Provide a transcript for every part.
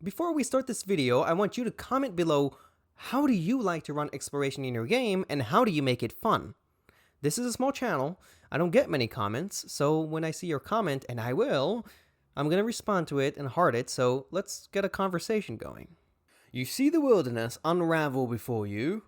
Before we start this video, I want you to comment below, how do you like to run exploration in your game and how do you make it fun? This is a small channel, I don't get many comments, so when I see your comment, and I will, I'm gonna respond to it and heart it, so let's get a conversation going. You see the wilderness unravel before you.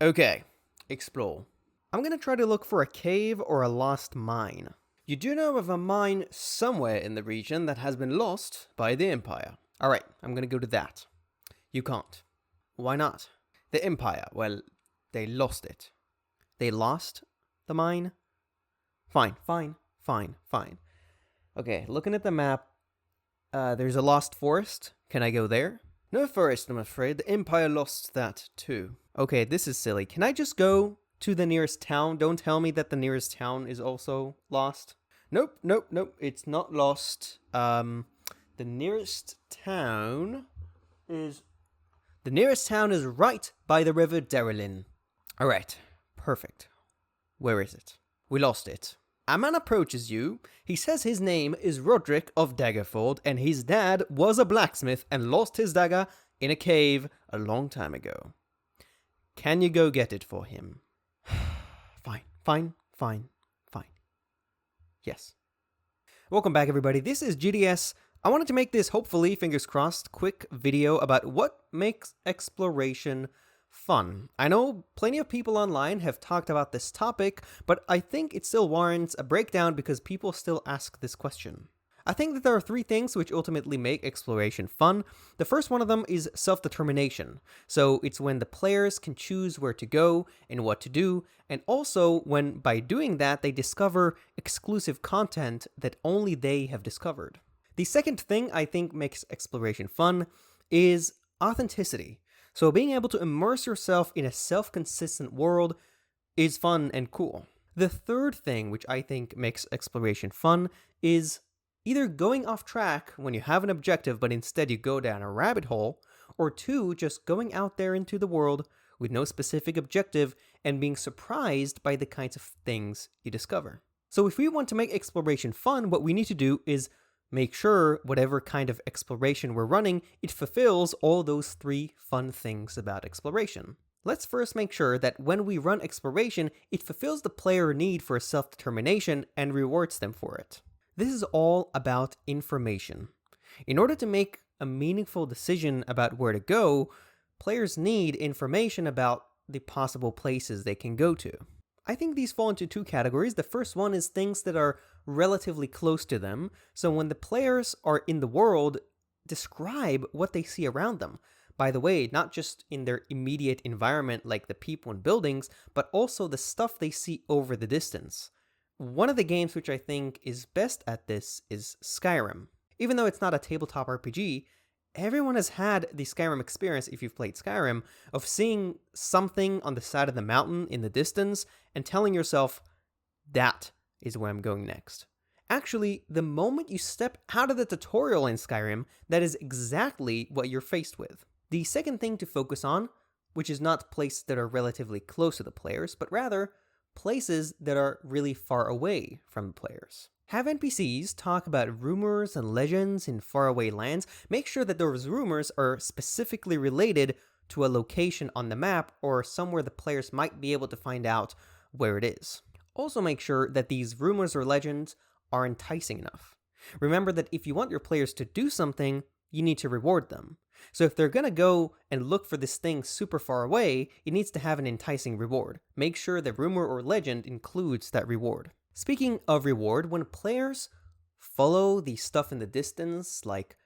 Okay, explore. I'm gonna try to look for a cave or a lost mine. You do know of a mine somewhere in the region that has been lost by the Empire. Alright, I'm gonna go to that. You can't. Why not? The Empire, well, they lost it. They lost the mine? Fine. Okay, looking at the map, there's a lost forest. Can I go there? No forest, I'm afraid. The Empire lost that too. Okay, this is silly. Can I just go to the nearest town? Don't tell me that the nearest town is also lost. Nope. It's not lost. The nearest town is right by the river Derelin. Alright, perfect. Where is it? We lost it. A man approaches you. He says his name is Roderick of Daggerford, and his dad was a blacksmith and lost his dagger in a cave a long time ago. Can you go get it for him? Fine. Yes. Welcome back, everybody. This is GDS. I wanted to make this, hopefully, fingers crossed, quick video about what makes exploration fun. I know plenty of people online have talked about this topic, but I think it still warrants a breakdown because people still ask this question. I think that there are three things which ultimately make exploration fun. The first one of them is self-determination. So it's when the players can choose where to go and what to do, and also when by doing that they discover exclusive content that only they have discovered. The second thing I think makes exploration fun is authenticity. So being able to immerse yourself in a self-consistent world is fun and cool. The third thing which I think makes exploration fun is either going off track when you have an objective but instead you go down a rabbit hole, or two, just going out there into the world with no specific objective and being surprised by the kinds of things you discover. So if we want to make exploration fun, what we need to do is make sure whatever kind of exploration we're running, it fulfills all those three fun things about exploration. Let's first make sure that when we run exploration, it fulfills the player need for self-determination and rewards them for it. This is all about information. In order to make a meaningful decision about where to go, players need information about the possible places they can go to. I think these fall into two categories. The first one is things that are relatively close to them. So when the players are in the world, describe what they see around them. By the way, not just in their immediate environment like the people and buildings, but also the stuff they see over the distance. One of the games which I think is best at this is Skyrim. Even though it's not a tabletop RPG, everyone has had the Skyrim experience, if you've played Skyrim, of seeing something on the side of the mountain in the distance and telling yourself, that is where I'm going next. Actually, the moment you step out of the tutorial in Skyrim, that is exactly what you're faced with. The second thing to focus on, which is not places that are relatively close to the players, but rather places that are really far away from the players. Have NPCs talk about rumors and legends in faraway lands. Make sure that those rumors are specifically related to a location on the map or somewhere the players might be able to find out where it is. Also make sure that these rumors or legends are enticing enough. Remember that if you want your players to do something, you need to reward them. So if they're gonna go and look for this thing super far away, it needs to have an enticing reward. Make sure the rumor or legend includes that reward. Speaking of reward, when players follow the stuff in the distance, like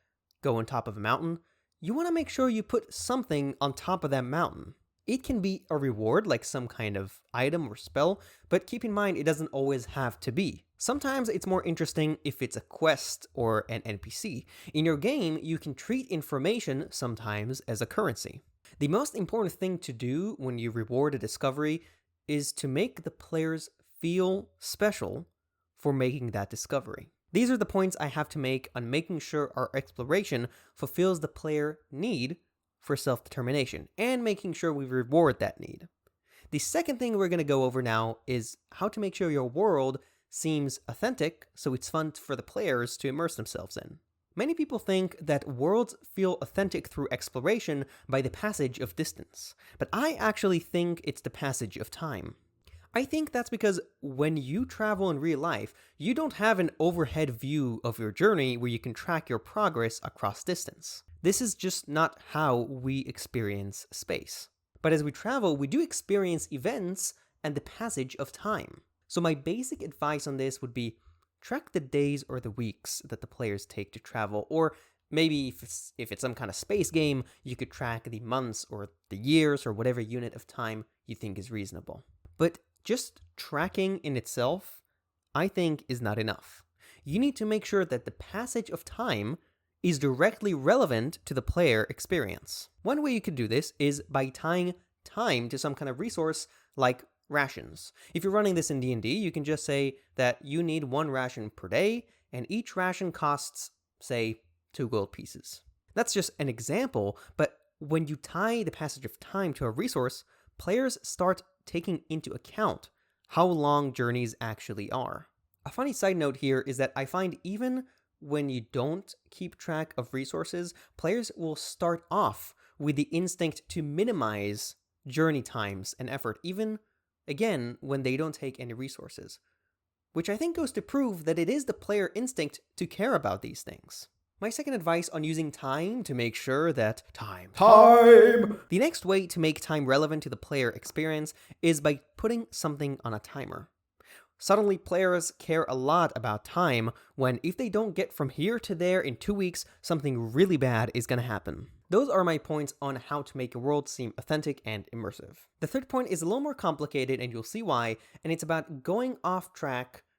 go on top of a mountain, you want to make sure you put something on top of that mountain. It can be a reward, like some kind of item or spell, but keep in mind it doesn't always have to be. Sometimes it's more interesting if it's a quest or an NPC. In your game, you can treat information sometimes as a currency. The most important thing to do when you reward a discovery is to make the players feel special for making that discovery. These are the points I have to make on making sure our exploration fulfills the player need for self-determination, and making sure we reward that need. The second thing we're going to go over now is how to make sure your world seems authentic so it's fun for the players to immerse themselves in. Many people think that worlds feel authentic through exploration by the passage of distance, but I actually think it's the passage of time. I think that's because when you travel in real life, you don't have an overhead view of your journey where you can track your progress across distance. This is just not how we experience space. But as we travel, we do experience events and the passage of time. So my basic advice on this would be track the days or the weeks that the players take to travel, or maybe if it's some kind of space game, you could track the months or the years or whatever unit of time you think is reasonable. But just tracking in itself, I think, is not enough. You need to make sure that the passage of time is directly relevant to the player experience. One way you could do this is by tying time to some kind of resource like rations. If you're running this in D&D, you can just say that you need 1 ration per day, and each ration costs, say, 2 gold pieces. That's just an example, but when you tie the passage of time to a resource, players start taking into account how long journeys actually are. A funny side note here is that I find even when you don't keep track of resources, players will start off with the instinct to minimize journey times and effort, even, again, when they don't take any resources. Which I think goes to prove that it is the player instinct to care about these things. My second advice on using time to make sure that time! The next way to make time relevant to the player experience is by putting something on a timer. Suddenly, players care a lot about time when if they don't get from here to there in 2 weeks, something really bad is going to happen. Those are my points on how to make a world seem authentic and immersive. The third point is a little more complicated, and you'll see why, and it's about going off track /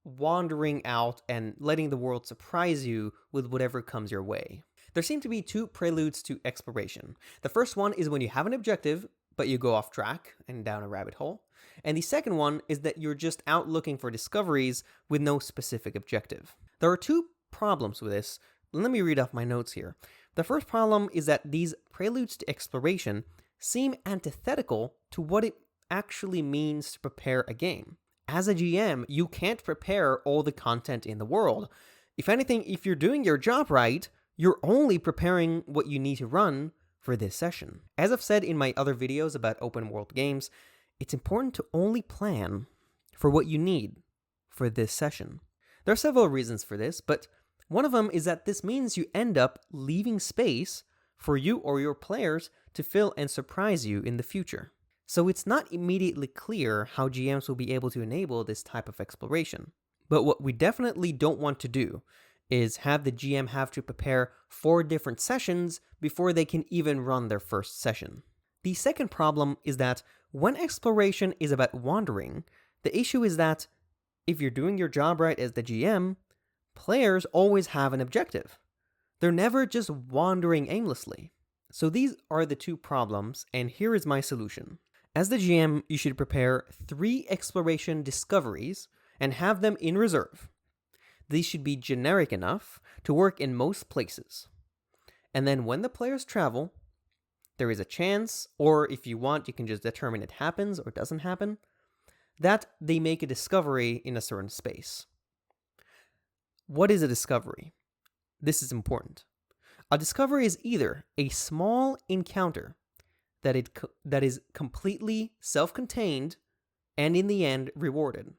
wandering out and letting the world surprise you with whatever comes your way. There seem to be 2 preludes to exploration. The first one is when you have an objective, but you go off track and down a rabbit hole. And the second one is that you're just out looking for discoveries with no specific objective. There are 2 problems with this. Let me read off my notes here. The first problem is that these preludes to exploration seem antithetical to what it actually means to prepare a game. As a GM, you can't prepare all the content in the world. If anything, if you're doing your job right, you're only preparing what you need to run for this session. As I've said in my other videos about open world games, it's important to only plan for what you need for this session. There are several reasons for this, but one of them is that this means you end up leaving space for you or your players to fill and surprise you in the future. So it's not immediately clear how GMs will be able to enable this type of exploration. But what we definitely don't want to do is have the GM have to prepare 4 different sessions before they can even run their first session. The second problem is that when exploration is about wandering, the issue is that if you're doing your job right as the GM, players always have an objective. They're never just wandering aimlessly. So these are the 2 problems, and here is my solution. As the GM, you should prepare 3 exploration discoveries and have them in reserve. These should be generic enough to work in most places. And then when the players travel, there is a chance, or if you want, you can just determine it happens or doesn't happen, that they make a discovery in a certain space. What is a discovery? This is important. A discovery is either a small encounter that is completely self-contained and in the end rewarded,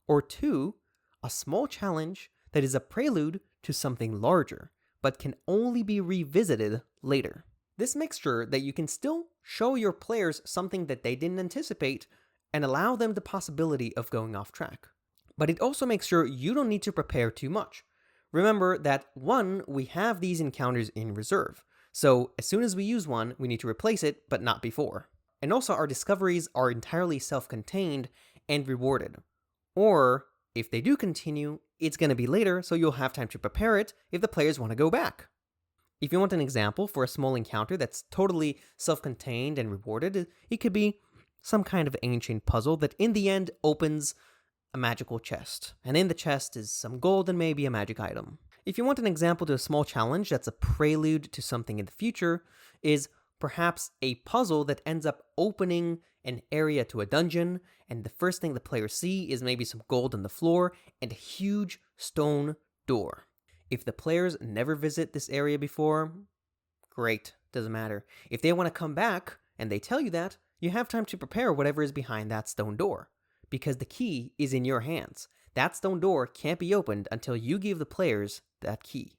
or 2, a small challenge that is a prelude to something larger, but can only be revisited later. This makes sure that you can still show your players something that they didn't anticipate and allow them the possibility of going off track. But it also makes sure you don't need to prepare too much. Remember that 1, we have these encounters in reserve, so as soon as we use one, we need to replace it, but not before. And also our discoveries are entirely self-contained and rewarded. Or, if they do continue, it's going to be later, so you'll have time to prepare it if the players want to go back. If you want an example for a small encounter that's totally self-contained and rewarded, it could be some kind of ancient puzzle that in the end opens a magical chest, and in the chest is some gold and maybe a magic item. If you want an example to a small challenge that's a prelude to something in the future, is perhaps a puzzle that ends up opening an area to a dungeon, and the first thing the players see is maybe some gold on the floor and a huge stone door. If the players never visit this area before, great, doesn't matter. If they want to come back and they tell you that, you have time to prepare whatever is behind that stone door, because the key is in your hands. That stone door can't be opened until you give the players that key.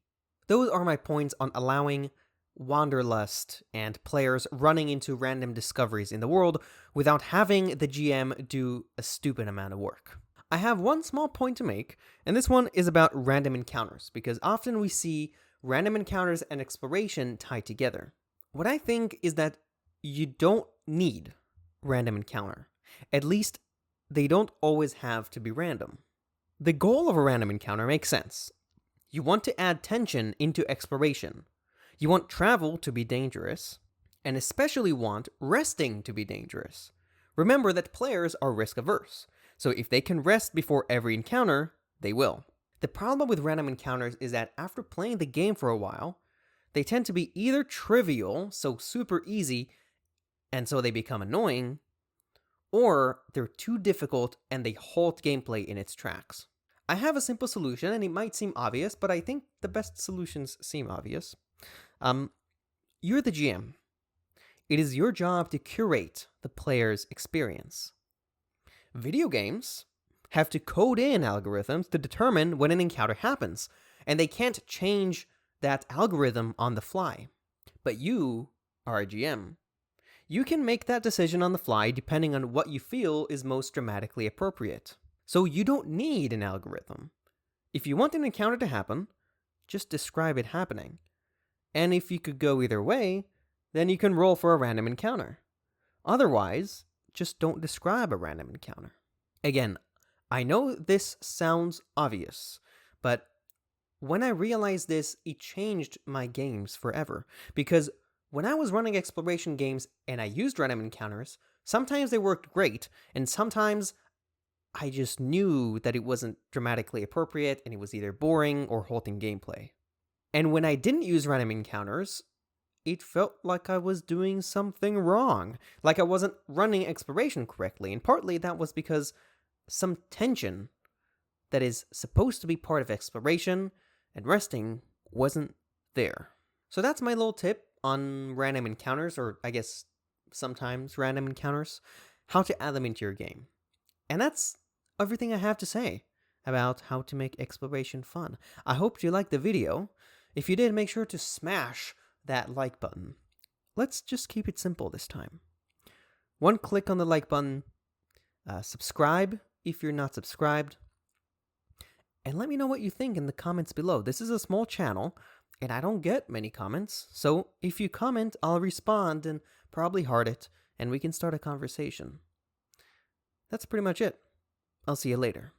Those are my points on allowing wanderlust and players running into random discoveries in the world without having the GM do a stupid amount of work. I have one small point to make, and this one is about random encounters, because often we see random encounters and exploration tied together. What I think is that you don't need random encounter. At least, they don't always have to be random. The goal of a random encounter makes sense. You want to add tension into exploration. You want travel to be dangerous, and especially want resting to be dangerous. Remember that players are risk averse, so if they can rest before every encounter, they will. The problem with random encounters is that after playing the game for a while, they tend to be either trivial, so super easy, and so they become annoying, or they're too difficult and they halt gameplay in its tracks. I have a simple solution, and it might seem obvious, but I think the best solutions seem obvious. You're the GM. It is your job to curate the player's experience. Video games have to code in algorithms to determine when an encounter happens, and they can't change that algorithm on the fly. But you are a GM. You can make that decision on the fly depending on what you feel is most dramatically appropriate. So you don't need an algorithm. If you want an encounter to happen, just describe it happening. And if you could go either way, then you can roll for a random encounter. Otherwise, just don't describe a random encounter. Again, I know this sounds obvious, but when I realized this, it changed my games forever. Because when I was running exploration games and I used random encounters, sometimes they worked great, and sometimes I just knew that it wasn't dramatically appropriate and it was either boring or halting gameplay. And when I didn't use random encounters, it felt like I was doing something wrong, like I wasn't running exploration correctly, and partly that was because some tension that is supposed to be part of exploration and resting wasn't there. So that's my little tip on random encounters, or I guess sometimes random encounters, how to add them into your game. And that's everything I have to say about how to make exploration fun. I hope you liked the video. If you did, make sure to smash that like button. Let's just keep it simple this time. One click on the like button, subscribe if you're not subscribed, and let me know what you think in the comments below. This is a small channel, and I don't get many comments, so if you comment, I'll respond and probably heart it, and we can start a conversation. That's pretty much it. I'll see you later.